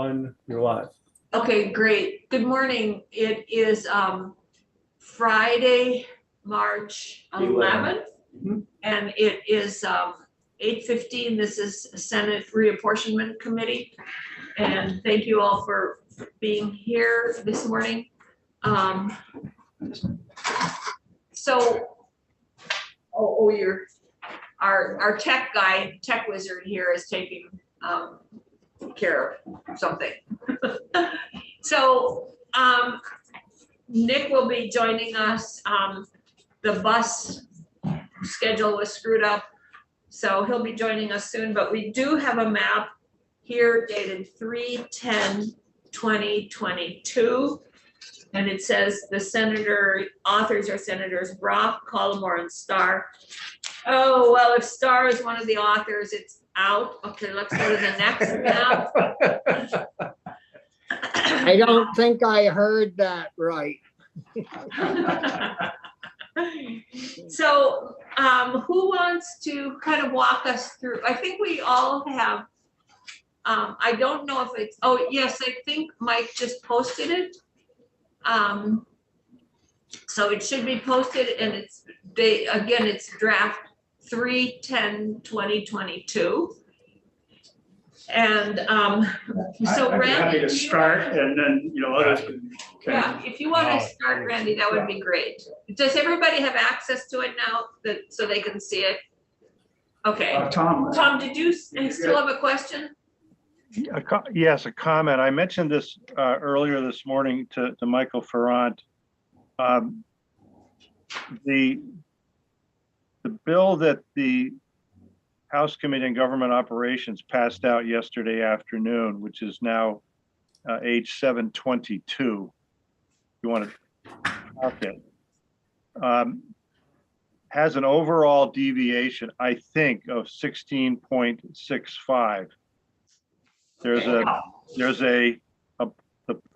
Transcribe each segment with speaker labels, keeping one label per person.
Speaker 1: You're live.
Speaker 2: Okay, great. Good morning. It is Friday, March 11th, and it is 8:15. This is Senate Reapportionment Committee, and thank you all for being here this morning. You're our tech guy, tech wizard here is taking care of something. So Nick will be joining us. The bus schedule was screwed up, so he'll be joining us soon, but we do have a map here dated 3/10/2022, and it says the authors are Senators Brock, Collmore, and Starr. Oh, well, if Starr is one of the authors, it's out. Okay, let's go to the next map.
Speaker 3: I don't think I heard that right.
Speaker 2: So who wants to kind of walk us through? I think we all have, I don't know if it's, oh yes, I think Mike just posted it. So it should be posted, and it's it's draft 3/10/2022. And so
Speaker 4: I'd be
Speaker 2: Randy,
Speaker 4: happy to start, and then others can.
Speaker 2: Yeah, if you want to start, Randy, that would be great. Does everybody have access to it now, so they can see it? Okay.
Speaker 4: Tom,
Speaker 2: did you still have a question?
Speaker 5: Yes, a comment. I mentioned this earlier this morning to Michael Ferrant. The bill that the House Committee on Government Operations passed out yesterday afternoon, which is now age 722. You want to talk it? Has an overall deviation, I think, of 16.65. There's the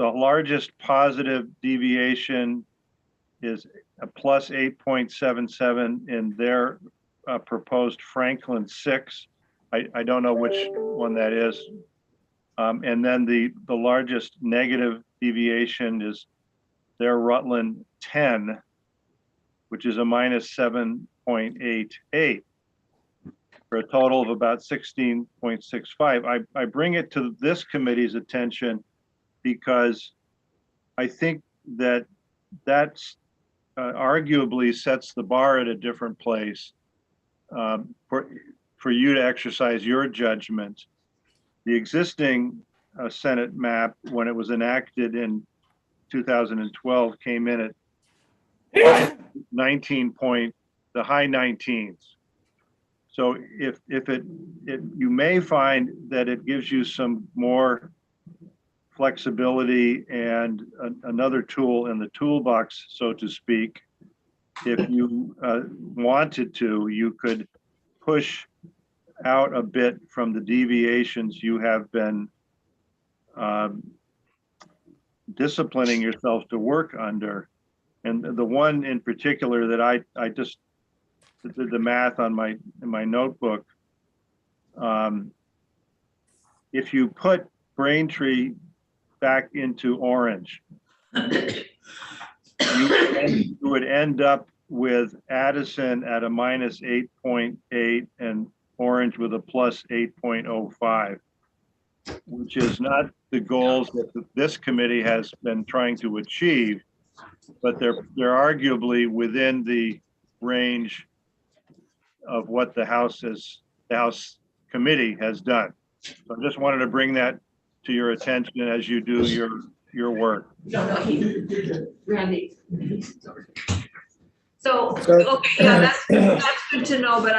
Speaker 5: largest positive deviation is a plus 8.77 in their proposed Franklin 6. I don't know which one that is. And then the largest negative deviation is their Rutland 10, which is a minus 7.88 for a total of about 16.65. I bring it to this committee's attention because I think that's arguably sets the bar at a different place for you to exercise your judgment. The existing Senate map, when it was enacted in 2012, came in at 19 point, the high 19s. So if you may find that it gives you some more flexibility and another tool in the toolbox, so to speak. If you wanted to, you could push out a bit from the deviations you have been disciplining yourself to work under. And the one in particular that I just did the math on in my notebook. If you put Braintree back into orange, you would end up with Addison at a minus 8.8 and Orange with a plus 8.05, which is not the goals that this committee has been trying to achieve, but they're arguably within the range of what the House committee has done. So I just wanted to bring that to your attention as you do your work.
Speaker 2: No, Randy. So okay, yeah, that's good to know. But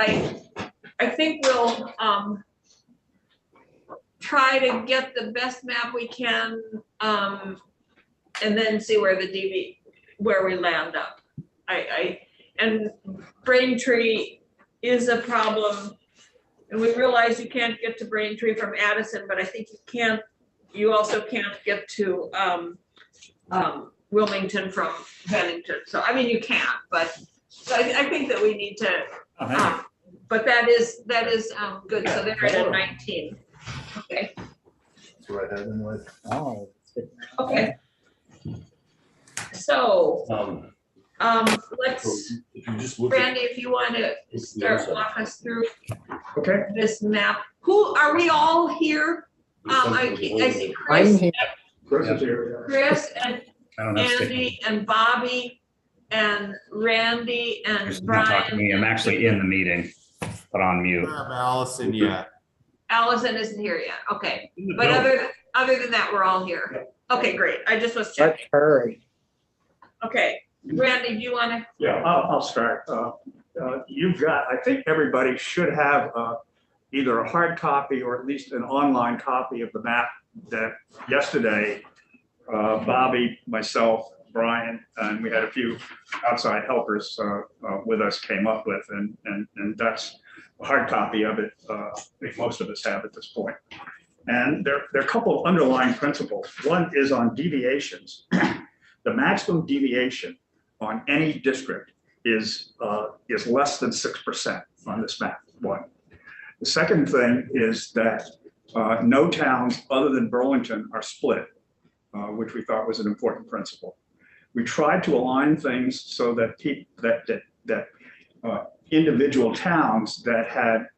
Speaker 2: I think we'll try to get the best map we can, and then see where we land up. And Braintree is a problem. And we realize you can't get to Braintree from Addison, but I think you also can't get to Wilmington from Bennington. So, I mean, you can't, but I think that we need to, but that is good. So they're at a 19. Okay.
Speaker 1: That's what I had in mind.
Speaker 3: Oh,
Speaker 2: Okay. So,
Speaker 1: So
Speaker 2: let's,
Speaker 1: if you just look at.
Speaker 2: Randy, if you want to start walk us through
Speaker 4: Okay,
Speaker 2: this map. Who, are we all here? I see
Speaker 3: I'm
Speaker 2: Chris,
Speaker 3: here.
Speaker 4: Chris is here.
Speaker 2: Chris and
Speaker 6: I don't have sticky.
Speaker 2: Andy and Bobby and Randy and
Speaker 6: Just not talking to
Speaker 2: Brian.
Speaker 6: me. I'm actually in the meeting, but on mute.
Speaker 7: Have Allison yet.
Speaker 2: Allison isn't here yet. Okay. But other than that, we're all here. Okay, great. I just was checking.
Speaker 3: Let's hurry.
Speaker 2: Okay. Randy, do you want to?
Speaker 4: Yeah, I'll start. You've got, I think everybody should have either a hard copy or at least an online copy of the map that yesterday, Bobby, myself, Brian, and we had a few outside helpers with us came up with, and that's a hard copy of it. I think most of us have at this point. And there are a couple of underlying principles. One is on deviations. The maximum deviation on any district is less than 6% on this map, one. The second thing is that no towns other than Burlington are split, which we thought was an important principle. We tried to align things so that individual towns that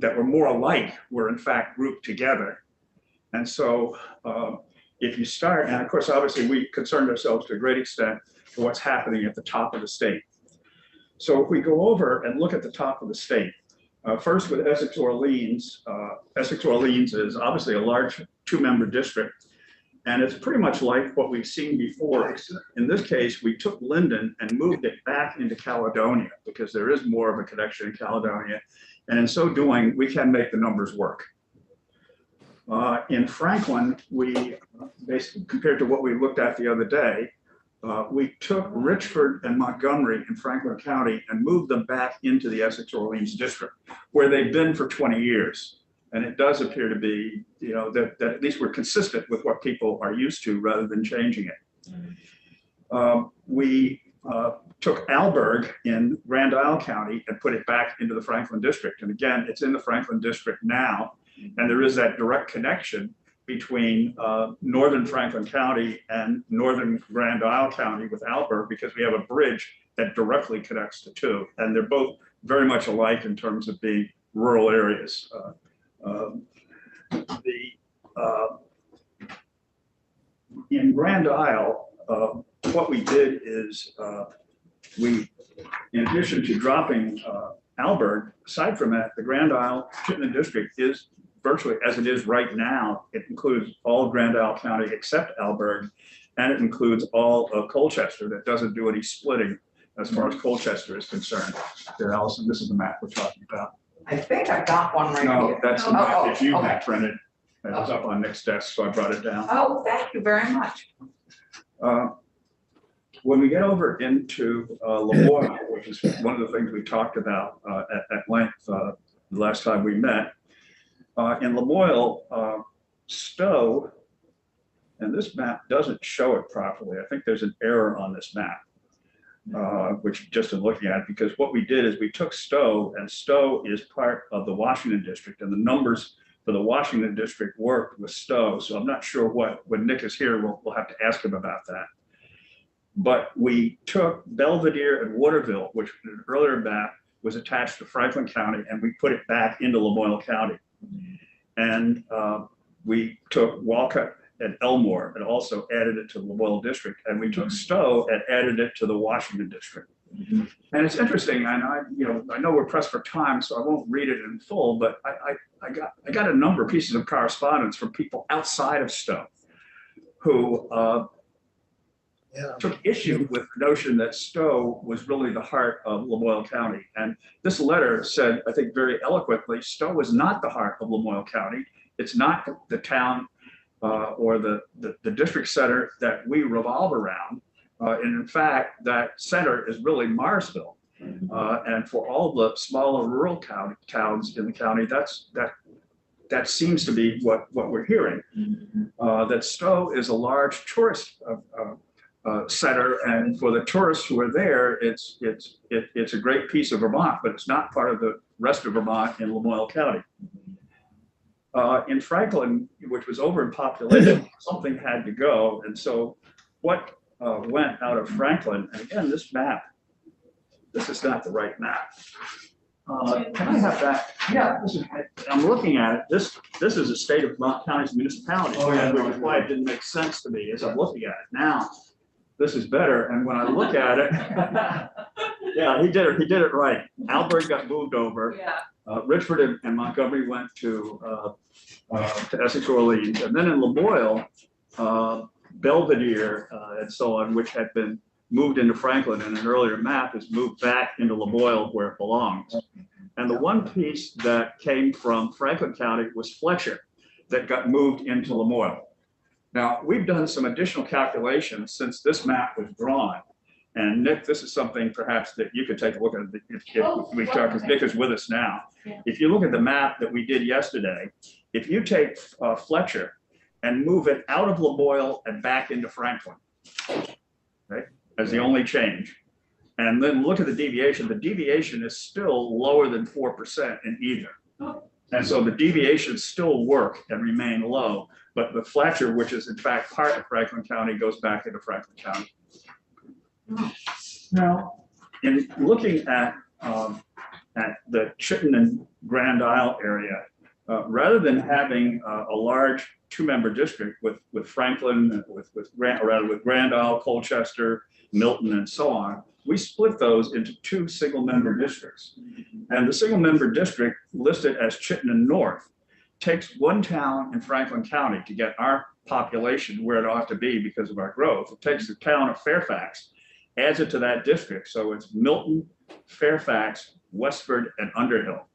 Speaker 4: were more alike were in fact grouped together. And so if you start, and of course, obviously we concerned ourselves to a great extent for what's happening at the top of the state. So if we go over and look at the top of the state, first with Essex Orleans is obviously a large 2-member district. And it's pretty much like what we've seen before. In this case, we took Linden and moved it back into Caledonia because there is more of a connection in Caledonia. And in so doing, we can make the numbers work. In Franklin, we basically, compared to what we looked at the other day, we took Richford and Montgomery in Franklin County and moved them back into the Essex Orleans district, where they've been for 20 years. And it does appear to be, that at least we're consistent with what people are used to rather than changing it. We took Alberg in Grand Isle County and put it back into the Franklin district. And again, it's in the Franklin district now. And there is that direct connection between northern Franklin County and northern Grand Isle County with Alberg, because we have a bridge that directly connects the two. And they're both very much alike in terms of being rural areas. In Grand Isle, what we did is we, in addition to dropping Alberg, aside from that, the Grand Isle Chittenden District is virtually as it is right now. It includes all of Grand Isle County except Alberg, and it includes all of Colchester. That doesn't do any splitting as far as Colchester is concerned. There, Allison, this is the map we're talking about.
Speaker 8: I think I got one right
Speaker 4: No,
Speaker 8: here.
Speaker 4: that's the map that you
Speaker 8: okay.
Speaker 4: had printed. It was up on Nick's desk, so I brought it down.
Speaker 8: Oh, thank you very much.
Speaker 4: When we get over into Lemoyle, which is one of the things we talked about at length the last time we met, in Lemoyle, Stowe, and this map doesn't show it properly. I think there's an error on this map, which just in looking at it, because what we did is we took Stowe, and Stowe is part of the Washington district, and the numbers for the Washington district worked with Stowe. So I'm not sure when Nick is here, we'll have to ask him about that. But we took Belvedere and Waterville, which in an earlier map was attached to Franklin County, and we put it back into Lemoyle County. And we took Walcott and Elmore and also added it to the Lemoyle district. And we took Stowe and added it to the Washington district. And it's interesting, and I know we're pressed for time, so I won't read it in full, but I got a number of pieces of correspondence from people outside of Stowe who took issue with the notion that Stowe was really the heart of Lemoyle County. And this letter said, I think very eloquently, Stowe is not the heart of Lemoyle County. It's not the town or the district center that we revolve around. And in fact, that center is really Marsville. And for all the smaller rural towns in the county, that seems to be what we're hearing. That Stowe is a large tourist center, and for the tourists who are there, it's a great piece of Vermont, but it's not part of the rest of Vermont in Lemoyle County. In Franklin, which was over in population, something had to go. And so what went out of Franklin, and again, this map, this is not the right map. Can I have that? Yeah, I'm looking at it. This is a state of Vermont county's municipality, which is why it didn't make sense to me as I'm looking at it. Now, this is better. And when I look at it, yeah, he did it right. Alberg got moved over.
Speaker 2: Yeah.
Speaker 4: Richford and Montgomery went to Essex Orleans, and then in Lamoille, Belvedere and so on, which had been moved into Franklin in an earlier map, is moved back into Lamoille where it belongs. And the one piece that came from Franklin County was Fletcher that got moved into Lamoille. Now, we've done some additional calculations since this map was drawn. And Nick, this is something perhaps that you could take a look at if we talk, because Nick is with us now.
Speaker 2: Yeah.
Speaker 4: If you look at the map that we did yesterday, if you take Fletcher and move it out of Lamoille and back into Franklin, right, as the only change, and then look at the deviation is still lower than 4% in either. And so the deviations still work and remain low, but the Fletcher, which is in fact part of Franklin County, goes back into Franklin County. Now, in looking at the Chittenden Grand Isle area, rather than having a large two-member district with Franklin, with Grand Isle, Colchester, Milton, and so on, we split those into two single-member districts. And the single-member district listed as Chittenden North takes one town in Franklin County to get our population where it ought to be because of our growth. It takes the town of Fairfax, adds it to that district. So it's Milton, Fairfax, Westford, and Underhill.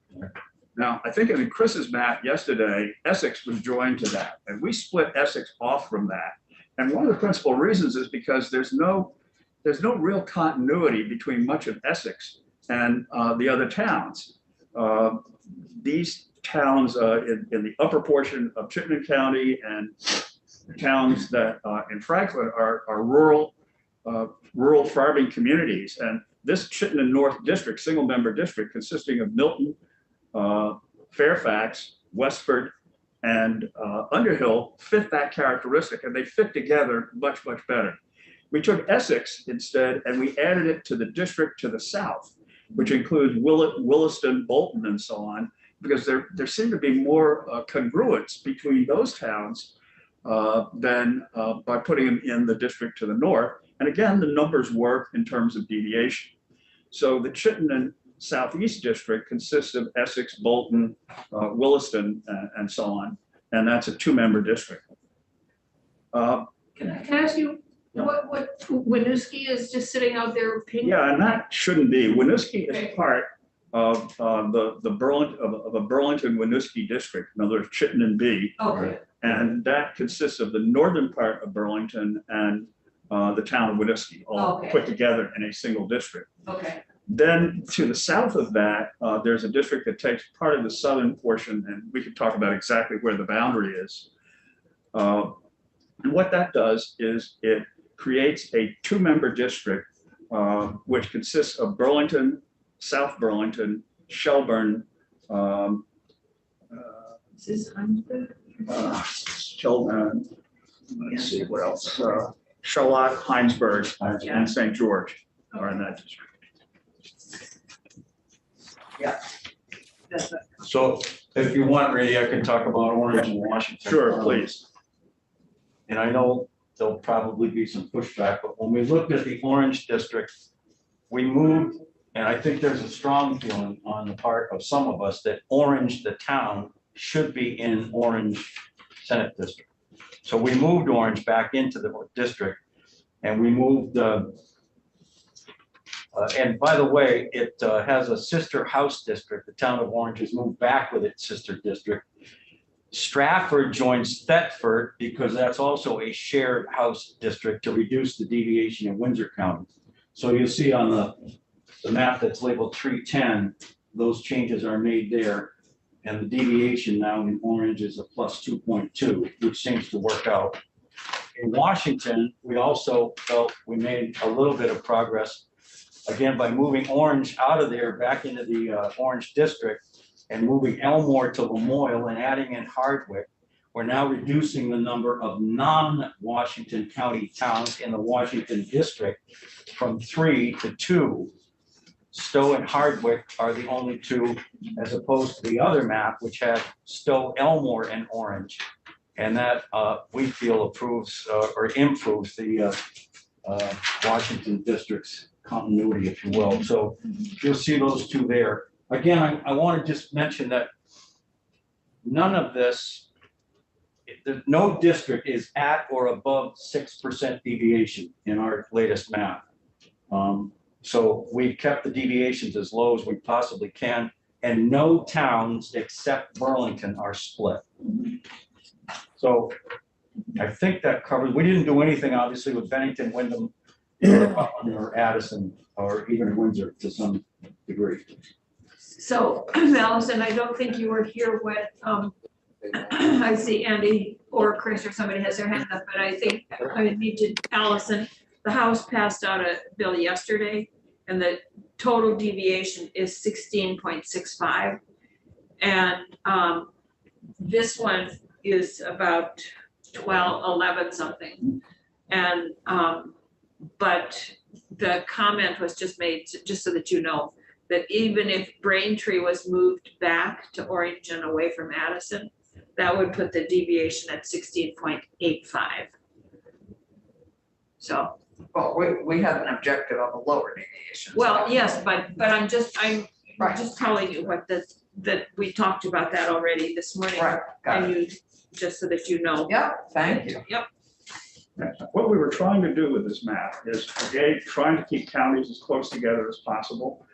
Speaker 4: Now, I think in Chris's map yesterday, Essex was joined to that, and we split Essex off from that. And one of the principal reasons is because there's no real continuity between much of Essex and the other towns. These towns in the upper portion of Chittenden County and towns that in Franklin are rural farming communities. And this Chittenden North district, single member district, consisting of Milton, Fairfax, Westford, and Underhill, fit that characteristic, and they fit together much, much better. We took Essex instead, and we added it to the district to the south, which includes Williston, Bolton, and so on, because there seemed to be more congruence between those towns than by putting them in the district to the north. And again, the numbers work in terms of deviation. So the Chittenden Southeast District consists of Essex, Bolton, Williston, and so on. And that's a two-member district.
Speaker 2: Can I ask you what Winooski is just sitting out there pink?
Speaker 4: Yeah, and that shouldn't be. Winooski is part of a Burlington Winooski district, in other words, Chittenden B.
Speaker 2: Okay.
Speaker 4: And that consists of the northern part of Burlington and the town of Winooski, all put together in a single district.
Speaker 2: Okay.
Speaker 4: Then to the south of that, there's a district that takes part of the southern portion, and we could talk about exactly where the boundary is. And what that does is it creates a two-member district, which consists of Burlington, South Burlington, Shelburne,
Speaker 2: Is this Heinsberg?
Speaker 4: Shelburne, let's see what else, Charlotte, Heinsberg, and St. George are in that district.
Speaker 2: Yeah.
Speaker 7: So if you want, Randy, I can talk about Orange and Washington.
Speaker 4: Sure, please.
Speaker 7: And I know there'll probably be some pushback, but when we looked at the Orange district, we moved, and I think there's a strong feeling on the part of some of us that Orange, the town, should be in Orange Senate District. So we moved Orange back into the district, and we moved, and by the way, it has a sister house district. The town of Orange has moved back with its sister district. Stratford joins Thetford because that's also a shared house district to reduce the deviation in Windsor County. So you'll see on the map that's labeled 310, those changes are made there. And the deviation now in Orange is a plus 2.2, which seems to work out. In Washington, we also felt we made a little bit of progress, again, by moving Orange out of there back into the Orange district. and moving Elmore to Lamoille and adding in Hardwick, we're now reducing the number of non-Washington County towns in the Washington district from 3 to 2. Stowe and Hardwick are the only two, as opposed to the other map, which had Stowe, Elmore, and Orange. And that we feel approves or improves the Washington district's continuity, if you will. So you'll see those two there. Again, I want to just mention that none of this, no district is at or above 6% deviation in our latest map. So we've kept the deviations as low as we possibly can, and no towns except Burlington are split. So I think that covers, we didn't do anything obviously with Bennington, Wyndham, or Addison, or even Windsor to some degree.
Speaker 2: So Allison, I don't think you were here when, I see Andy or Chris or somebody has their hand up, but I think I need to, Allison, the House passed out a bill yesterday and the total deviation is 16.65. And this one is about 11 something. And, but the comment was just made, just so that you know, that even if Braintree was moved back to Orange and away from Addison, that would put the deviation at 16.85. So.
Speaker 8: Well, we have an objective on the lower deviation.
Speaker 2: Well, yes, but I'm just
Speaker 8: Right.
Speaker 2: telling you what that we talked about that already this morning.
Speaker 8: Right, got
Speaker 2: And
Speaker 8: it.
Speaker 2: you, just so that you know.
Speaker 8: Yep, thank you.
Speaker 2: Yep.
Speaker 4: What we were trying to do with this map is, again, trying to keep counties as close together as possible.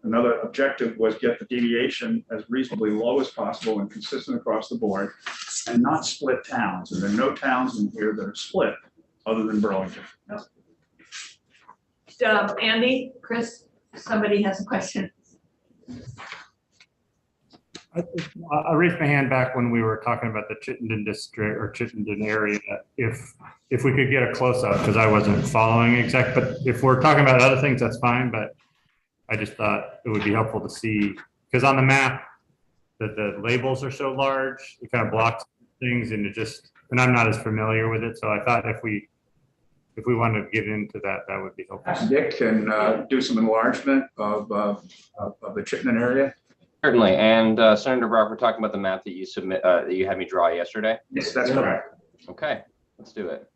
Speaker 4: Another objective was get the deviation as reasonably low as possible and consistent across the board, and not split towns. And there are no towns in here that are split other than Burlington.
Speaker 2: Andy, Chris, somebody has a question.
Speaker 9: I raised my hand back when we were talking about the Chittenden district or Chittenden area. If we could get a close up, because I wasn't following exact, but if we're talking about other things, that's fine. But I just thought it would be helpful to see, because on the map, that the labels are so large, it kind of blocks things, and and I'm not as familiar with it. So I thought if we wanted to get into that, that would be helpful.
Speaker 4: Dick can do some enlargement of the Chittenden area.
Speaker 10: Certainly, and Senator Brock, we're talking about the map that you that you had me draw yesterday.
Speaker 4: Yes, that's correct.
Speaker 10: Okay, let's do it.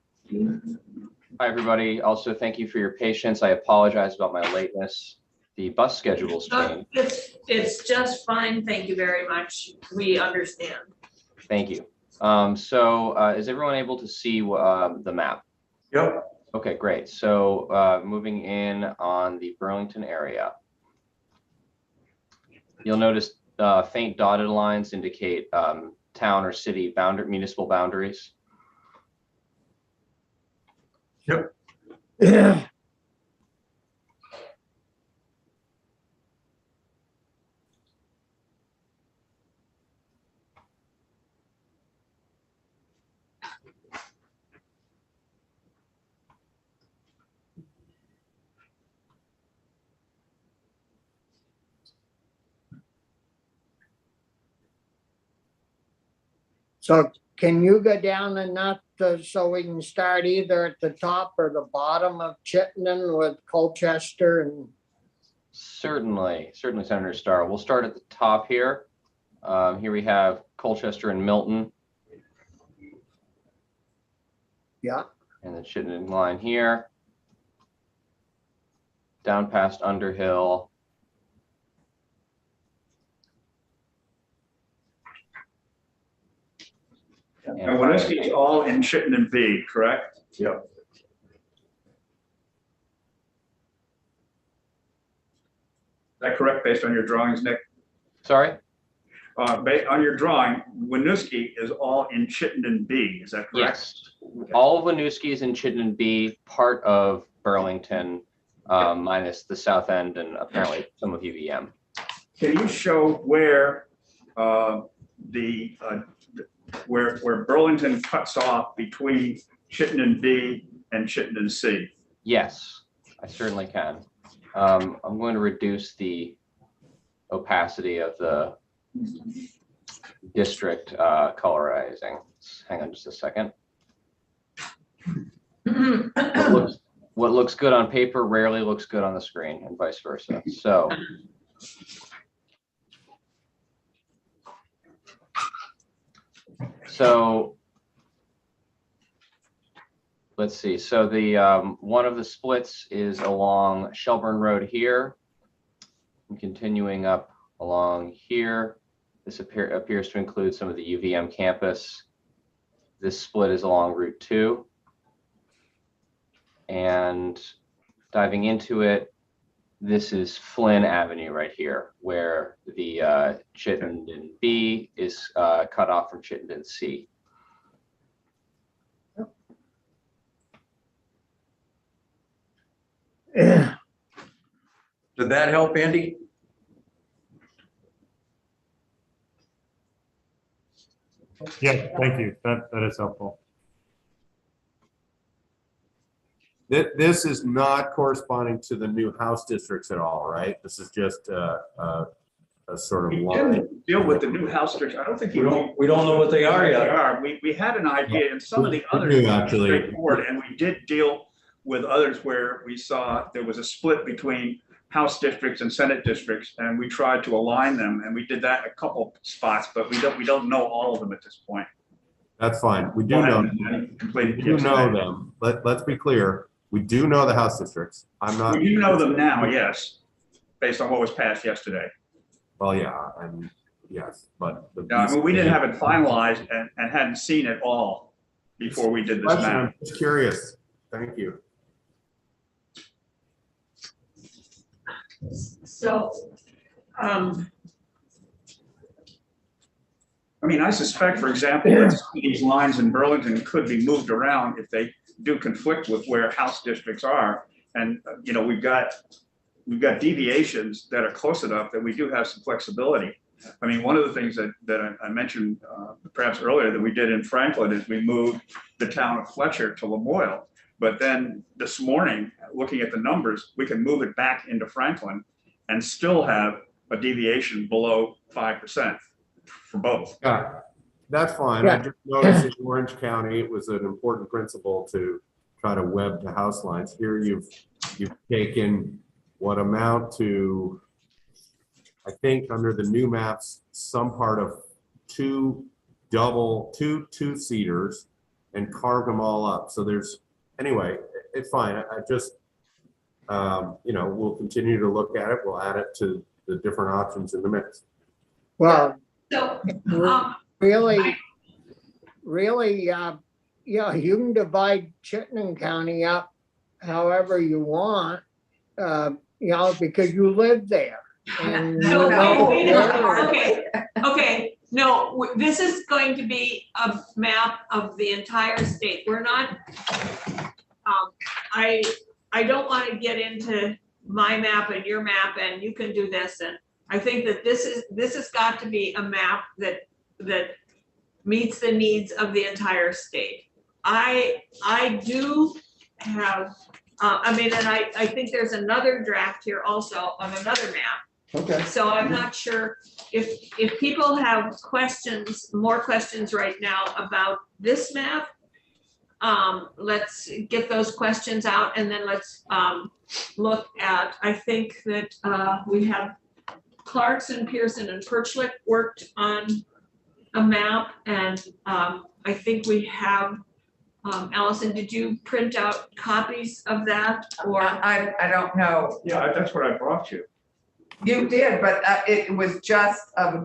Speaker 10: Hi, everybody. Also, thank you for your patience. I apologize about my lateness. The bus schedule's changed.
Speaker 2: It's just fine. Thank you very much. We understand.
Speaker 10: Thank you. So is everyone able to see the map?
Speaker 4: Yep.
Speaker 10: Okay, great. So moving in on the Burlington area. You'll notice faint dotted lines indicate town or city municipal boundaries.
Speaker 4: Yep.
Speaker 3: Yeah. So can you go down enough so we can start either at the top or the bottom of Chittenden with Colchester and?
Speaker 10: Certainly, Senator Starr. We'll start at the top here. Here we have Colchester and Milton.
Speaker 3: Yeah.
Speaker 10: And the Chittenden line here. Down past Underhill.
Speaker 4: And Winooski is all in Chittenden B, correct? Yep. Is that correct based on your drawings, Nick?
Speaker 10: Sorry?
Speaker 4: On your drawing, Winooski is all in Chittenden B, is that correct?
Speaker 10: Yes. All of Winooski is in Chittenden B, part of Burlington, minus the south end and apparently some of UVM.
Speaker 4: Can you show where where Burlington cuts off between Chittenden B and Chittenden C?
Speaker 10: Yes, I certainly can. I'm going to reduce the opacity of the district colorizing. Hang on just a second. What looks good on paper rarely looks good on the screen, and vice versa. So let's see. So the one of the splits is along Shelburne Road here, and continuing up along here. This appears to include some of the UVM campus. This split is along Route 2. And diving into it, this is Flynn Avenue right here, where the Chittenden B is cut off from Chittenden C.
Speaker 7: Did that help, Andy?
Speaker 9: Yeah, thank you. That is helpful.
Speaker 1: This is not corresponding to the new house districts at all, right? This is just a sort of
Speaker 4: We
Speaker 1: line.
Speaker 4: didn't deal with the new house districts. I don't think
Speaker 7: We don't know what they are
Speaker 4: They
Speaker 7: yet.
Speaker 4: are. We had an idea, and some of the
Speaker 1: We
Speaker 4: others
Speaker 1: do,
Speaker 4: were
Speaker 1: actually.
Speaker 4: straightforward, and we did deal with others where we saw there was a split between house districts and senate districts, and we tried to align them, and we did that in a couple spots, but we don't know all of them at this point.
Speaker 1: That's fine. We do know. We do know them. Let's be clear. We do know the house districts. I'm not.
Speaker 4: We do know them now, yes, based on what was passed yesterday.
Speaker 1: Well, yeah, and yes, but.
Speaker 4: Yeah, I mean, we didn't have it finalized and hadn't seen it all before we did this map.
Speaker 1: I'm just curious. Thank you.
Speaker 2: So,
Speaker 4: I mean, I suspect, for example, that some of these lines in Burlington could be moved around if they do conflict with where house districts are. And, you know, we've got deviations that are close enough that we do have some flexibility. I mean, one of the things that I mentioned perhaps earlier that we did in Franklin is we moved the town of Fletcher to Lamoille. But then this morning, looking at the numbers, we can move it back into Franklin and still have a deviation below 5% for both.
Speaker 1: Yeah, that's fine. I just noticed in Orange County, it was an important principle to try to web the house lines. Here you've taken what amount to, I think under the new maps, some part of two two-seaters and carved them all up. So there's, anyway, it's fine. I just, you know, we'll continue to look at it. We'll add it to the different options in the mix.
Speaker 3: Well,
Speaker 2: so,
Speaker 3: really, yeah, you can divide Chittenden County up however you want, you know, because you live there. And you
Speaker 2: no,
Speaker 3: know
Speaker 2: wait,
Speaker 3: where-
Speaker 2: okay, no, this is going to be a map of the entire state. We're not, I don't want to get into my map and your map and you can do this, and I think that this has got to be a map that meets the needs of the entire state. I do have, I mean, and I think there's another draft here also on another map.
Speaker 7: Okay.
Speaker 2: So I'm not sure if people have questions, more questions right now about this map. Let's get those questions out and then let's look at, I think that we have Clarkson, Pearson, and Perchlik worked on a map, and I think we have, Allison, did you print out copies of that, or?
Speaker 8: I don't know.
Speaker 4: Yeah, that's what I brought you.
Speaker 8: You did, but it was just a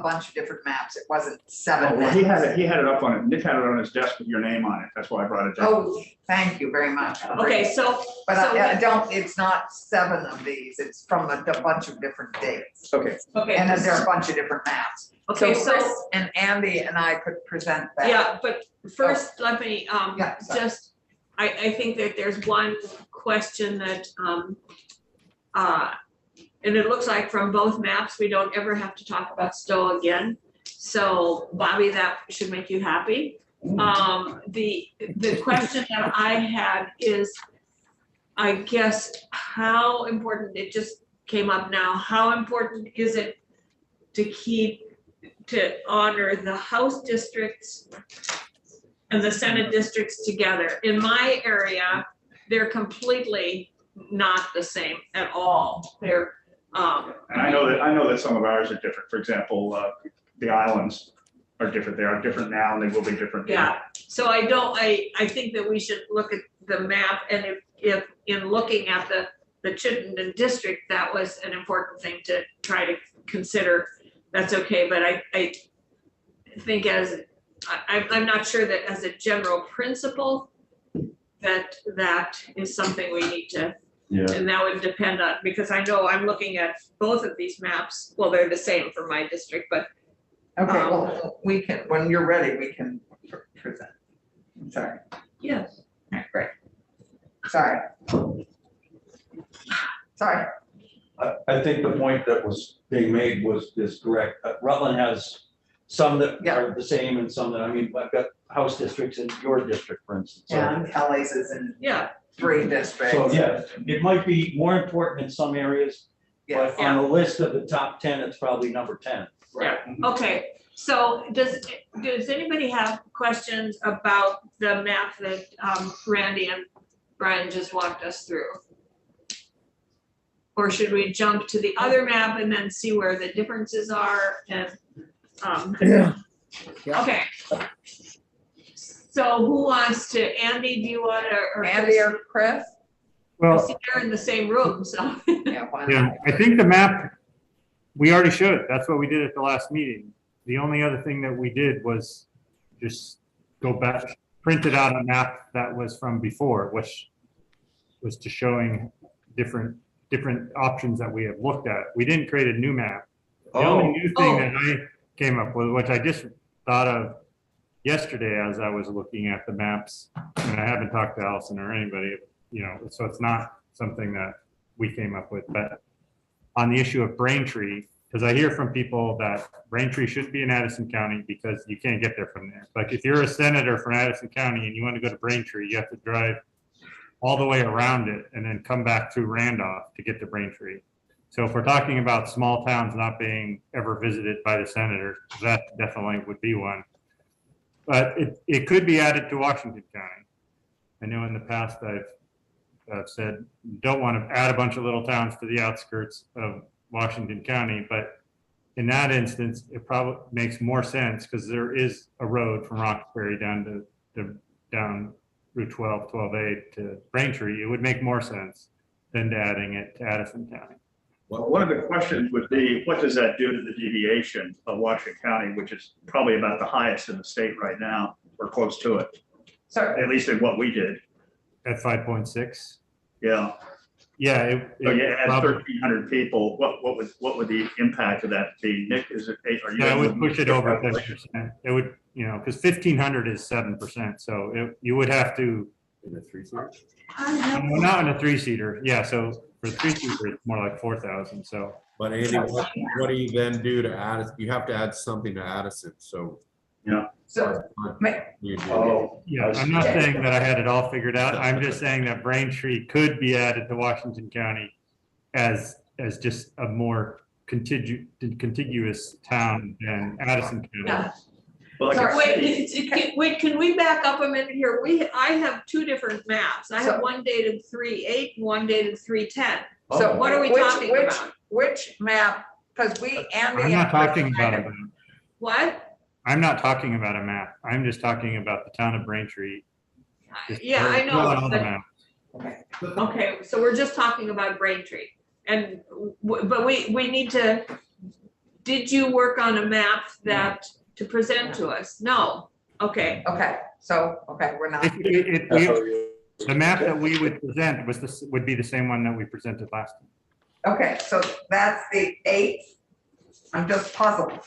Speaker 8: bunch of different maps. It wasn't seven
Speaker 4: Oh, well,
Speaker 8: maps.
Speaker 4: he had it up on it. Nick had it on his desk with your name on it. That's why I brought it down.
Speaker 8: Oh, thank you very much.
Speaker 2: Okay, so.
Speaker 8: But
Speaker 2: so
Speaker 8: I don't, it's not seven of these. It's from a bunch of different dates.
Speaker 4: Okay.
Speaker 2: Okay.
Speaker 8: And then there are a bunch of different maps.
Speaker 2: Okay,
Speaker 8: So
Speaker 2: so,
Speaker 8: Chris and Andy and I could present that.
Speaker 2: yeah, but first, let me,
Speaker 8: Yeah, sorry.
Speaker 2: just, I think that there's one question that, and it looks like from both maps, we don't ever have to talk about Stowe again. So Bobby, that should make you happy. The question that I had is, I guess, how important, it just came up now. How important is it to honor the House districts and the Senate districts together? In my area, they're completely not the same at all. They're,
Speaker 4: And I know that some of ours are different. For example, the islands are different. They are different now and they will be different.
Speaker 2: yeah. So I think that we should look at the map, and if in looking at the Chittenden district, that was an important thing to try to consider, that's okay. But I think I'm not sure that as a general principle, that is something we need to.
Speaker 1: Yeah.
Speaker 2: And that would depend on, because I know I'm looking at both of these maps. Well, they're the same for my district, but
Speaker 8: Okay, well, we can, when you're ready, we can present. Sorry,
Speaker 2: yes.
Speaker 8: great. Sorry. Sorry.
Speaker 7: I think the point that was being made is correct. Rutland has some that
Speaker 8: Yeah.
Speaker 7: are the same and some that, I mean, I've got house districts in your district, for instance. So-
Speaker 8: Yeah, and Kelly's is in
Speaker 2: Yeah,
Speaker 8: 3 districts.
Speaker 7: So, yeah, it might be more important in some areas,
Speaker 8: Yes.
Speaker 7: but on the list of the top 10, it's probably number 10.
Speaker 2: yeah, okay. So does anybody have questions about the map that Randy and Brian just walked us through? Or should we jump to the other map and then see where the differences are and,
Speaker 3: Yeah.
Speaker 2: okay. So who wants to, Andy, do you want to, or?
Speaker 8: Andy or Chris?
Speaker 2: I
Speaker 9: Well,
Speaker 2: see they're in the same room, so.
Speaker 8: Yeah, why not?
Speaker 9: yeah, I think the map, we already showed. That's what we did at the last meeting. The only other thing that we did was just go back, printed out a map that was from before, which was just showing different options that we have looked at. We didn't create a new map. The only new thing that I came up with, which I just thought of yesterday as I was looking at the maps, and I haven't talked to Allison or anybody, so it's not something that we came up with, but on the issue of Braintree, because I hear from people that Braintree should be in Addison County because you can't get there from there. Like if you're a senator from Addison County and you want to go to Braintree, you have to drive all the way around it and then come back through Randolph to get to Braintree. So if we're talking about small towns not being ever visited by the senator, that definitely would be one. But it could be added to Washington County. I know in the past I've said, don't want to add a bunch of little towns to the outskirts of Washington County, but in that instance, it probably makes more sense because there is a road from Roxbury down down Route 12, 12A to Braintree. It would make more sense than adding it to Addison County.
Speaker 4: Well, one of the questions would be, what does that do to the deviation of Washington County, which is probably about the highest in the state right now, or close to it,
Speaker 8: Sorry,
Speaker 4: at least in what we did.
Speaker 9: At 5.6?
Speaker 4: Yeah.
Speaker 9: Yeah.
Speaker 4: So you add
Speaker 9: probably-
Speaker 4: 1,300 people, what would the impact of that be? Nick, is it 8? Are you?
Speaker 9: Yeah, it would push it over 10%. It would, because 1,500 is 7%. So you would have to,
Speaker 1: In a 3-seater?
Speaker 9: no, not in a 3-seater. Yeah, so for a 3-seater, it's more like 4,000. So
Speaker 1: But Andy, what do you then do to Addison? You have to add something to Addison, so.
Speaker 8: so,
Speaker 1: You do.
Speaker 7: Oh,
Speaker 9: yeah, I'm not saying that I had it all figured out. I'm just saying that Braintree could be added to Washington County as just a more contiguous town than Addison County.
Speaker 2: Yeah.
Speaker 4: Well,
Speaker 8: Sorry.
Speaker 2: Wait, can we back up a minute here? I have 2 different maps. I have
Speaker 8: So-
Speaker 2: one dated 3/8 and one dated 3/10.
Speaker 8: so
Speaker 2: What are we
Speaker 8: which-
Speaker 2: talking
Speaker 8: which-
Speaker 2: about?
Speaker 8: Which map, because Andy.
Speaker 9: I'm not
Speaker 8: and Chris
Speaker 9: talking about
Speaker 8: kind
Speaker 9: a
Speaker 8: of-
Speaker 9: map.
Speaker 2: What?
Speaker 9: I'm not talking about a map. I'm just talking about the town of Braintree.
Speaker 2: Yeah, I know,
Speaker 9: Not on the
Speaker 2: but-
Speaker 9: map.
Speaker 2: Okay, so we're just talking about Braintree. And, but we need to, did you work on a map to present to us? No. Okay,
Speaker 8: Okay, so, we're not,
Speaker 9: The map that we would present would be the same one that we presented last time.
Speaker 8: okay, so that's the 8th. I'm just puzzled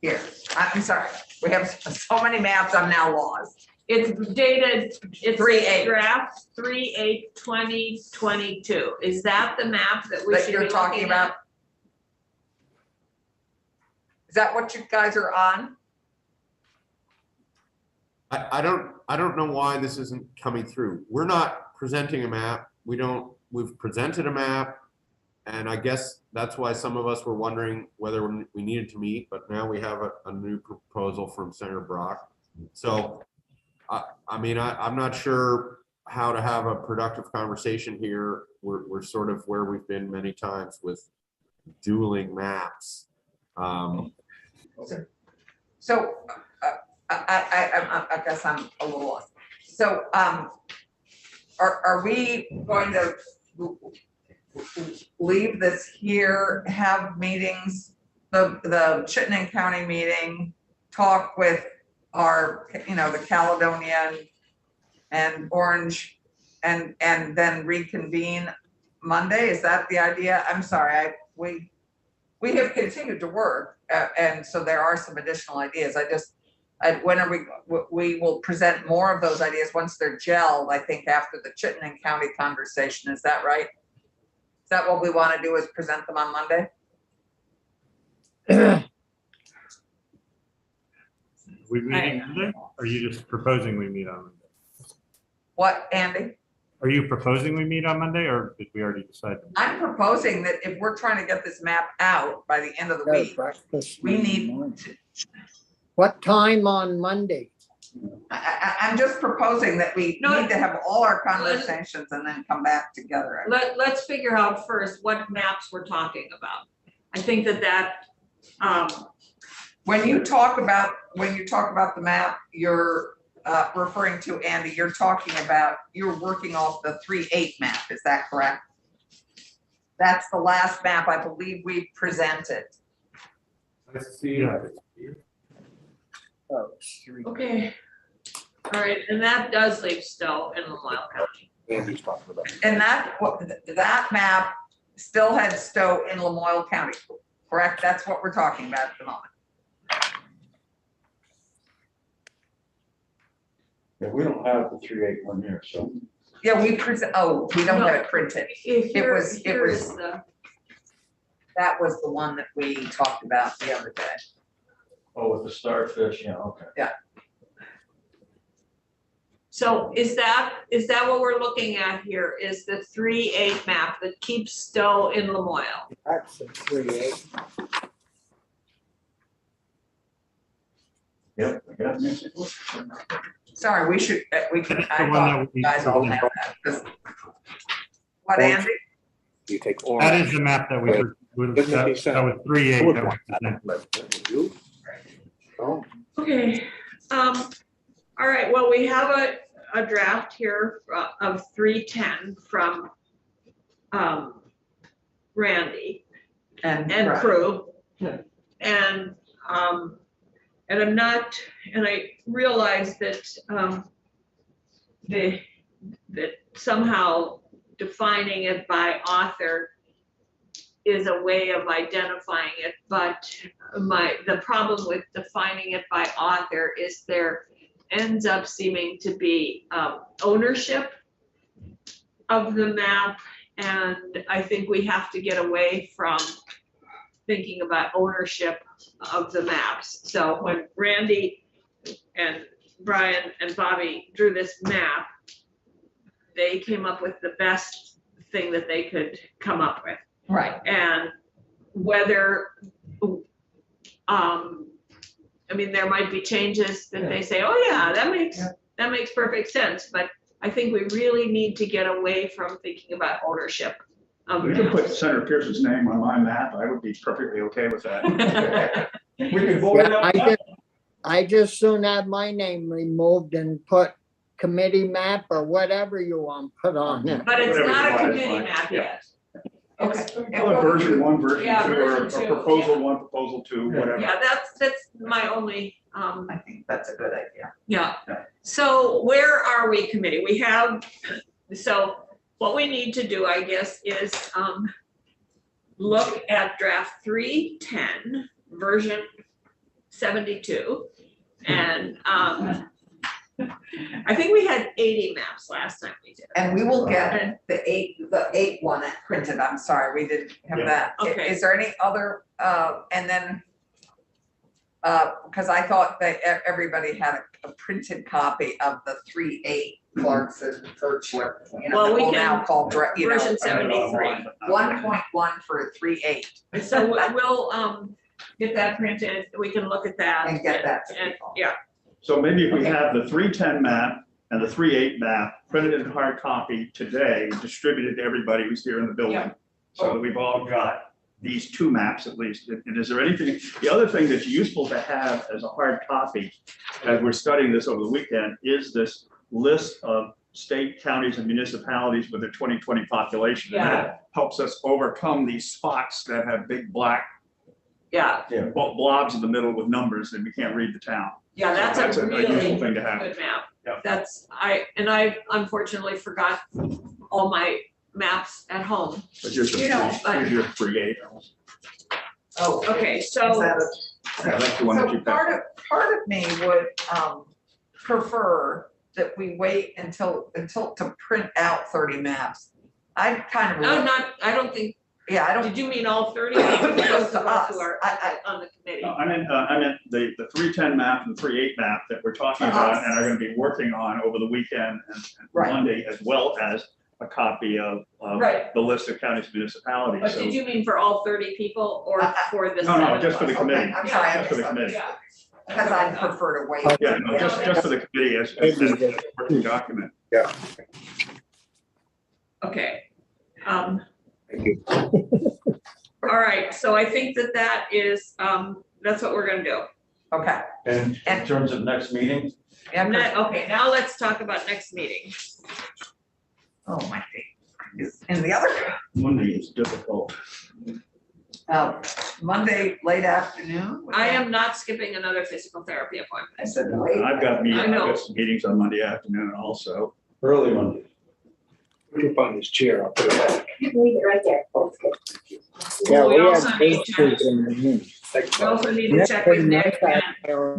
Speaker 8: here. I'm sorry, we have so many maps, I'm now lost.
Speaker 2: it's dated, it's
Speaker 8: 3/8.
Speaker 2: draft 3/8/2022. Is that the map that we
Speaker 8: That
Speaker 2: should
Speaker 8: you're
Speaker 2: be
Speaker 8: talking
Speaker 2: looking
Speaker 8: about?
Speaker 2: at?
Speaker 8: Is that what you guys are on?
Speaker 1: I don't know why this isn't coming through. We're not presenting a map. We've presented a map. And I guess that's why some of us were wondering whether we needed to meet, but now we have a new proposal from Senator Brock. So, I mean, I'm not sure how to have a productive conversation here. We're sort of where we've been many times with dueling maps.
Speaker 8: So I guess I'm a little lost. So are we going to leave this here, have meetings, the Chittenden County meeting, talk with our, the Caledonian and Orange, and then reconvene Monday? Is that the idea? I'm sorry, we have continued to work, and so there are some additional ideas. When are we will present more of those ideas once they're gelled, I think, after the Chittenden County conversation. Is that right? Is that what we want to do, is present them on Monday?
Speaker 9: We meeting Monday? Or are you just proposing we meet on Monday?
Speaker 8: What, Andy?
Speaker 9: Are you proposing we meet on Monday, or did we already decide?
Speaker 8: I'm proposing that if we're trying to get this map out by the end of the week, we need to,
Speaker 3: What time on Monday?
Speaker 8: I'm just proposing that we need to have all our conversations and then come back together.
Speaker 2: Let's figure out first what maps we're talking about. I think that
Speaker 8: when you talk about the map, you're referring to, Andy, you're working off the 3/8 map, is that correct? That's the last map I believe we presented.
Speaker 1: I see.
Speaker 9: Yeah.
Speaker 2: okay. All right, and that does leave Stowe in Lamoille County.
Speaker 8: And that map still had Stowe in Lamoille County, correct? That's what we're talking about at the moment.
Speaker 11: Yeah, we don't have the 3/8 one here, so.
Speaker 8: Yeah, we don't have it printed.
Speaker 2: Here
Speaker 8: was- That was the one that we talked about the other day.
Speaker 11: Oh, with the starfish, yeah, okay.
Speaker 2: So is that what we're looking at here, is the 3/8 map that keeps Stowe in Lamoille?
Speaker 3: That's a 3/8.
Speaker 11: Yep, I got it.
Speaker 8: Sorry, we can,
Speaker 9: That's the
Speaker 8: I
Speaker 9: one
Speaker 8: thought
Speaker 9: that we-
Speaker 8: you guys all have that. What, Andy?
Speaker 11: You take
Speaker 9: That is the map that we were, that was 3/8 that was presented.
Speaker 2: Okay, all right, well, we have a draft here of 310 from Randy and crew. And I'm not, and I realize that that somehow defining it by author is a way of identifying it, but the problem with defining it by author is there ends up seeming to be ownership of the map, and I think we have to get away from thinking about ownership of the maps. So when Randy and Brian and Bobby drew this map, they came up with the best thing that they could come up with.
Speaker 8: Right.
Speaker 2: And whether, I mean, there might be changes that they say, oh yeah, that makes perfect sense. But I think we really need to get away from thinking about ownership of
Speaker 4: We could put
Speaker 2: maps.
Speaker 4: Senator Pearson's name on my map. I would be perfectly okay with that.
Speaker 11: We can vote it
Speaker 3: Yeah,
Speaker 11: out.
Speaker 3: I just soon have my name removed and put committee map or whatever you want put on it.
Speaker 2: But it's
Speaker 4: Whatever
Speaker 2: not a
Speaker 4: you want, it's
Speaker 2: committee
Speaker 4: fine.
Speaker 2: map
Speaker 4: Yeah.
Speaker 2: yet.
Speaker 8: Okay.
Speaker 4: Well, version 1, version 2,
Speaker 2: Yeah,
Speaker 4: or
Speaker 2: version
Speaker 4: a
Speaker 2: two,
Speaker 4: proposal
Speaker 2: yeah.
Speaker 4: 1, proposal 2, whatever.
Speaker 2: Yeah, that's my only,
Speaker 8: I think that's a good idea.
Speaker 2: yeah. So where are we, committee? We have, so what we need to do, I guess, is look at draft 310, version 72. And I think we had 80 maps last time we did.
Speaker 8: And we will get the eight one printed. I'm sorry, we didn't have
Speaker 4: Yeah.
Speaker 8: that.
Speaker 2: Okay.
Speaker 8: Is there any other, and then because I thought that everybody had a printed copy of the 3.8 Clarkson Birchwood, you know,
Speaker 2: Well,
Speaker 8: that
Speaker 2: we
Speaker 8: we'll now
Speaker 2: can-
Speaker 8: call, you know,
Speaker 2: Version 73.
Speaker 8: 1.1 for 3.8
Speaker 2: So we'll get that printed, we can look at that.
Speaker 8: and get that to
Speaker 2: And,
Speaker 8: people.
Speaker 2: yeah,
Speaker 4: So maybe if we
Speaker 8: Okay.
Speaker 4: have the 310 map and the 3.8 map printed in hard copy today, distributed to everybody who's here in the building.
Speaker 2: Yeah.
Speaker 4: So that we've all got these two maps at least. And is there anything, the other thing that's useful to have as a hard copy, as we're studying this over the weekend, is this list of state, counties, and municipalities with their 2020 population. And that helps us overcome these spots that have big black
Speaker 2: yeah,
Speaker 4: blobs in the middle with numbers and we can't read the town.
Speaker 2: yeah,
Speaker 4: So
Speaker 2: that's a really
Speaker 4: useful thing to have.
Speaker 2: good map.
Speaker 4: Yeah.
Speaker 2: That's, I unfortunately forgot all my maps at home.
Speaker 4: But here's
Speaker 8: You know,
Speaker 4: your 3.8.
Speaker 8: Oh,
Speaker 2: Okay,
Speaker 8: is
Speaker 2: so,
Speaker 8: that
Speaker 4: Yeah, that's the one that
Speaker 8: So
Speaker 4: you picked.
Speaker 8: part of me would prefer that we wait until to print out 30 maps. I kind of,
Speaker 2: no, I don't think,
Speaker 8: yeah, I don't,
Speaker 2: did you mean all 30?
Speaker 8: Goes
Speaker 2: Those
Speaker 8: to
Speaker 2: of us
Speaker 8: us.
Speaker 2: who are
Speaker 8: I-
Speaker 2: on the committee.
Speaker 4: No, I meant the 310 map and the 3.8 map that we're talking
Speaker 8: For
Speaker 4: about
Speaker 8: us.
Speaker 4: and are gonna be working on over the weekend and
Speaker 8: Right.
Speaker 4: Monday, as well as a copy of
Speaker 2: Right.
Speaker 4: the list of counties and municipalities.
Speaker 2: But
Speaker 4: So
Speaker 2: did you mean for all 30 people or for the
Speaker 4: No, no,
Speaker 2: 7
Speaker 4: just
Speaker 2: of
Speaker 4: for the
Speaker 2: us?
Speaker 4: committee.
Speaker 8: Okay, I'm sorry, I
Speaker 4: Just for the committee.
Speaker 2: Yeah.
Speaker 8: because I'd prefer to wait.
Speaker 4: Yeah, no, just for the committee as a working document.
Speaker 2: Okay. All right, so I think that is, that's what we're gonna do.
Speaker 8: Okay,
Speaker 11: And in terms of next meeting,
Speaker 8: yeah, 'cause-
Speaker 2: Okay, now let's talk about next meeting.
Speaker 8: oh my God. And the other,
Speaker 4: Monday is difficult.
Speaker 8: Monday, late afternoon?
Speaker 2: I am not skipping another physical therapy appointment.
Speaker 8: I said late.
Speaker 4: I've got
Speaker 2: I know.
Speaker 4: some meetings on Monday afternoon also.
Speaker 11: early Monday.
Speaker 12: We can find his chair, I'll put it back.
Speaker 3: Leave it right there. Yeah,
Speaker 2: Well, we
Speaker 3: we
Speaker 2: also
Speaker 3: have
Speaker 2: need to
Speaker 3: pastries in the room.
Speaker 2: We also need to check with Nick and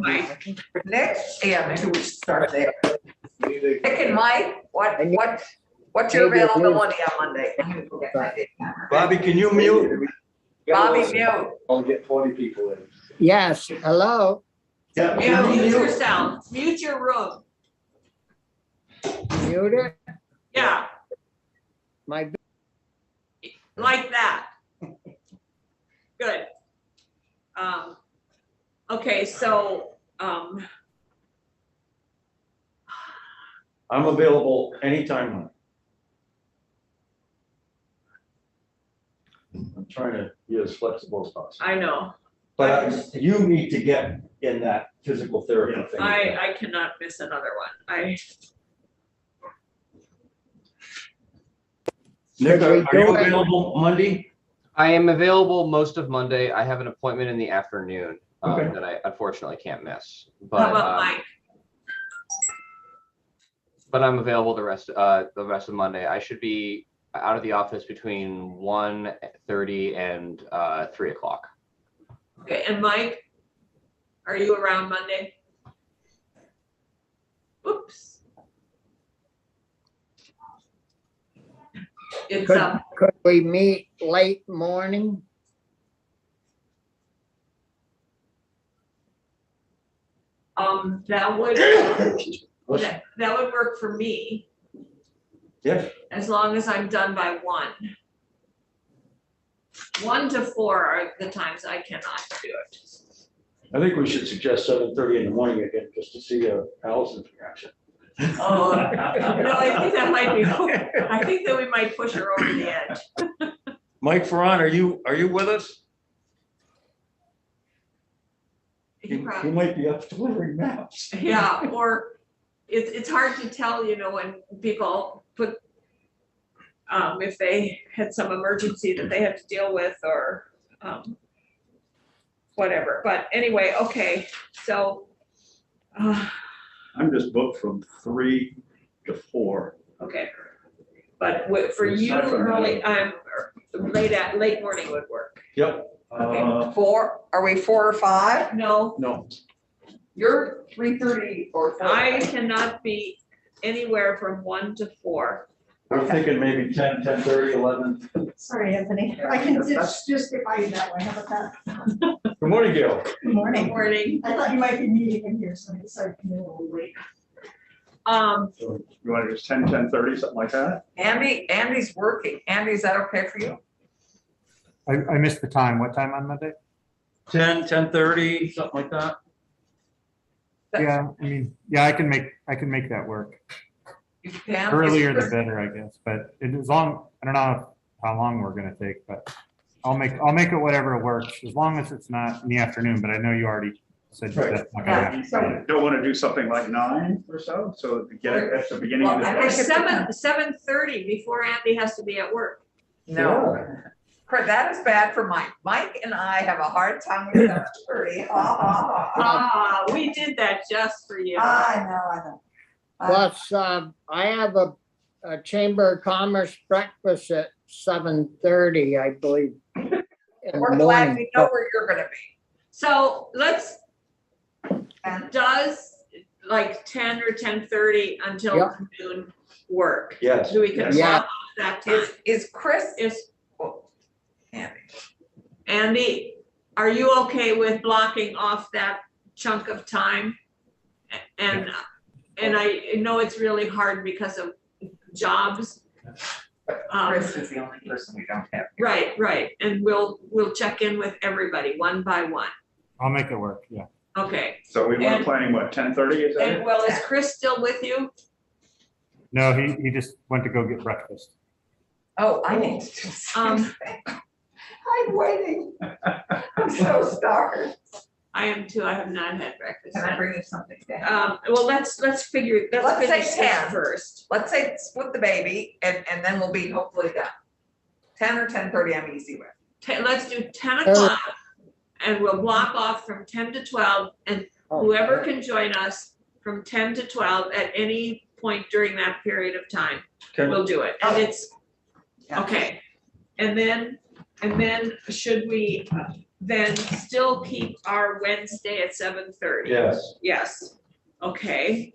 Speaker 2: Mike.
Speaker 8: Nick, yeah, maybe we should start there.
Speaker 12: We need
Speaker 8: Nick and Mike, what's your
Speaker 3: Maybe it is.
Speaker 8: availability on Monday? I'm gonna go get my date camera.
Speaker 11: Bobby, can you mute?
Speaker 8: Bobby, mute.
Speaker 12: I'll get 40 people in.
Speaker 3: Yes, hello,
Speaker 11: Yeah.
Speaker 2: Mute yourself, mute your room.
Speaker 3: mute it,
Speaker 2: Yeah,
Speaker 3: my,
Speaker 2: like that. Good. Okay, so,
Speaker 11: I'm available anytime. I'm trying to be as flexible as possible.
Speaker 2: I know,
Speaker 11: But you need to get in that physical therapy thing.
Speaker 2: I cannot miss another one.
Speaker 11: Nick,
Speaker 3: Could we
Speaker 11: are you
Speaker 3: do it?
Speaker 11: available Monday?
Speaker 10: I am available most of Monday. I have an appointment in the afternoon
Speaker 11: Okay.
Speaker 10: that I unfortunately can't miss.
Speaker 2: How
Speaker 10: But
Speaker 2: about Mike?
Speaker 10: but I'm available the rest of Monday. I should be out of the office between 1:30 and 3 o'clock.
Speaker 2: Okay, and Mike, are you around Monday? Oops. It's,
Speaker 3: could we meet late morning?
Speaker 2: that would, that would work for me,
Speaker 11: Yeah.
Speaker 2: as long as I'm done by 1. 1 to 4 are the times I cannot do it.
Speaker 11: I think we should suggest 7:30 in the morning again, just to see Allison's reaction.
Speaker 2: Oh, no, I think that might be, I think that we might push her over the edge.
Speaker 11: Mike Ferran, are you with us?
Speaker 2: He
Speaker 11: He
Speaker 2: probably-
Speaker 11: might be up delivering maps.
Speaker 2: Yeah, or it's hard to tell, when people put, if they had some emergency that they had to deal with or, whatever, but anyway, okay, so,
Speaker 4: I'm just booked from 3 to 4.
Speaker 2: okay. But for
Speaker 4: It's
Speaker 2: you,
Speaker 4: not from
Speaker 2: early, late morning would work.
Speaker 11: Yep.
Speaker 2: Okay.
Speaker 8: 4, are we 4 or 5?
Speaker 2: No,
Speaker 11: No,
Speaker 8: You're 3:30 or 4.
Speaker 2: I cannot be anywhere from 1 to 4.
Speaker 11: We're thinking maybe 10, 10:30, 11.
Speaker 13: Sorry, Anthony. I can just get by you that way. How about that?
Speaker 11: Good morning, Gail.
Speaker 13: Good
Speaker 2: Good
Speaker 13: morning.
Speaker 2: morning.
Speaker 13: I thought you might be meeting in here, so I decided to come in a little late.
Speaker 4: You want to do 10, 10:30, something like that?
Speaker 8: Andy's working. Andy, is that okay for you?
Speaker 9: I missed the time. What time on Monday?
Speaker 11: 10, 10:30, something like that.
Speaker 9: Yeah, I mean, yeah, I can make that work.
Speaker 8: You can.
Speaker 9: Earlier the better, I guess, but as long, I don't know how long we're gonna take, but I'll make it whatever works, as long as it's not in the afternoon, but I know you already said that's not gonna happen.
Speaker 8: So-
Speaker 4: Don't want to do something like 9 or so, so to get it at the beginning of the
Speaker 8: Well, I
Speaker 4: day.
Speaker 2: Or 7:30 before Andy has to be at work.
Speaker 8: No. That is bad for Mike. Mike and I have a hard time with 7:30. Ha, ha, ha.
Speaker 2: We did that just for you.
Speaker 8: I know.
Speaker 3: Plus, I have a Chamber of Commerce breakfast at 7:30, I believe. in the
Speaker 8: We're glad
Speaker 3: morning.
Speaker 8: we know where you're gonna be.
Speaker 2: So let's,
Speaker 8: And
Speaker 2: does like 10 or 10:30 until
Speaker 3: Yep.
Speaker 2: noon work?
Speaker 11: Yes.
Speaker 2: So we can
Speaker 3: Yeah.
Speaker 2: block off that time.
Speaker 8: is Chris,
Speaker 2: Is,
Speaker 8: Andy,
Speaker 2: Andy, are you okay with blocking off that chunk of time? And I know it's really hard because of jobs.
Speaker 8: Chris is the only person we don't have.
Speaker 2: Right, and we'll check in with everybody one by one.
Speaker 9: I'll make it work, yeah.
Speaker 2: Okay,
Speaker 4: So we want
Speaker 2: And-
Speaker 4: to planning, what, 10:30 is that
Speaker 2: and
Speaker 4: it?
Speaker 2: well, is Chris still with you?
Speaker 9: No, he just went to go get breakfast.
Speaker 8: Oh, I need to do something. I'm waiting. I'm so starved.
Speaker 2: I am too, I have not had breakfast.
Speaker 8: Can I bring you something down?
Speaker 2: Well, let's
Speaker 8: Let's
Speaker 2: finish
Speaker 8: say
Speaker 2: this
Speaker 8: 10.
Speaker 2: first.
Speaker 8: Let's say split the baby and then we'll be hopefully done. 10 or 10:30, I'm easy with.
Speaker 2: Let's do 10 o'clock and we'll block off from 10 to 12 and whoever can join us from 10 to 12 at any point during that period of time,
Speaker 11: Okay.
Speaker 2: we'll do it. And it's,
Speaker 8: Yeah.
Speaker 2: okay. And then should we then still keep our Wednesday at 7:30?
Speaker 11: Yes.
Speaker 2: Yes, okay.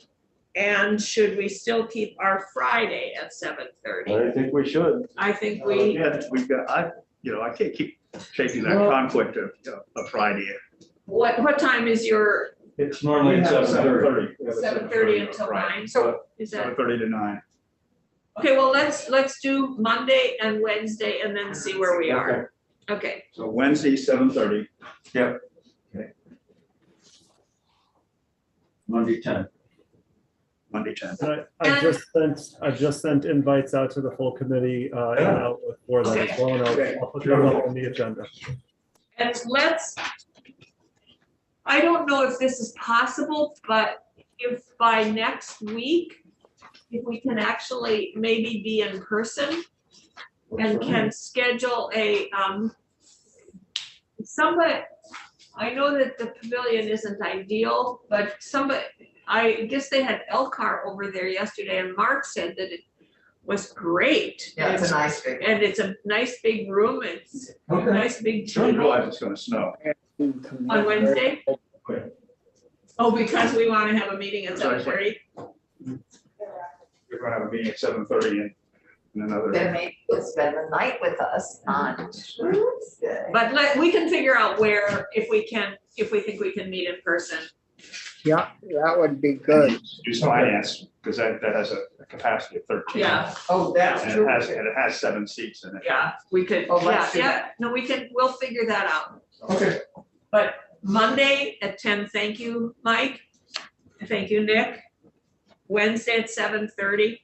Speaker 2: And should we still keep our Friday at 7:30?
Speaker 11: I think we should.
Speaker 2: I think we,
Speaker 4: Yeah, we've got, I can't keep chasing that
Speaker 2: Well-
Speaker 4: conflict of Friday.
Speaker 2: what time is your
Speaker 11: It's normally at 7:30.
Speaker 2: 7:30 until
Speaker 4: Right.
Speaker 2: 9?
Speaker 8: So
Speaker 2: Is that,
Speaker 4: 7:30 to 9.
Speaker 2: okay, well, let's do Monday and Wednesday and then see where we are. Okay,
Speaker 4: So Wednesday, 7:30.
Speaker 11: Yep. Okay. Monday, 10.
Speaker 4: Monday, 10.
Speaker 14: I've just sent invites out to the full committee, and Outlook for that as well, and I'll put them up on the agenda.
Speaker 2: and I don't know if this is possible, but if by next week, if we can actually maybe be in person and can schedule a, somebody, I know that the pavilion isn't ideal, but I guess they had Elcar over there yesterday and Mark said that it was great.
Speaker 8: yeah, it's a nice big.
Speaker 2: And it's a nice big room, it's a
Speaker 11: Okay.
Speaker 2: nice big
Speaker 4: I didn't
Speaker 2: table.
Speaker 4: realize it's going to snow.
Speaker 2: On Wednesday?
Speaker 11: Okay.
Speaker 2: Oh, because we want to have a meeting at
Speaker 4: Sorry.
Speaker 2: 7:30?
Speaker 4: We're going to have a meeting at 7:30 in another.
Speaker 8: Then maybe you'll spend the night with us on Tuesday.
Speaker 2: But we can figure out where, if we think we can meet in person.
Speaker 3: Yeah, that would be good.
Speaker 4: Use finance, because that has a capacity of 13.
Speaker 2: Yeah,
Speaker 8: Oh, that's
Speaker 4: And
Speaker 8: true.
Speaker 4: it has 7 seats in it.
Speaker 2: yeah, we could,
Speaker 8: Oh,
Speaker 2: yeah,
Speaker 8: let's do
Speaker 2: yeah, no, we'll figure that out.
Speaker 11: Okay.
Speaker 2: But Monday at 10, thank you, Mike. Thank you, Nick. Wednesday at 7:30.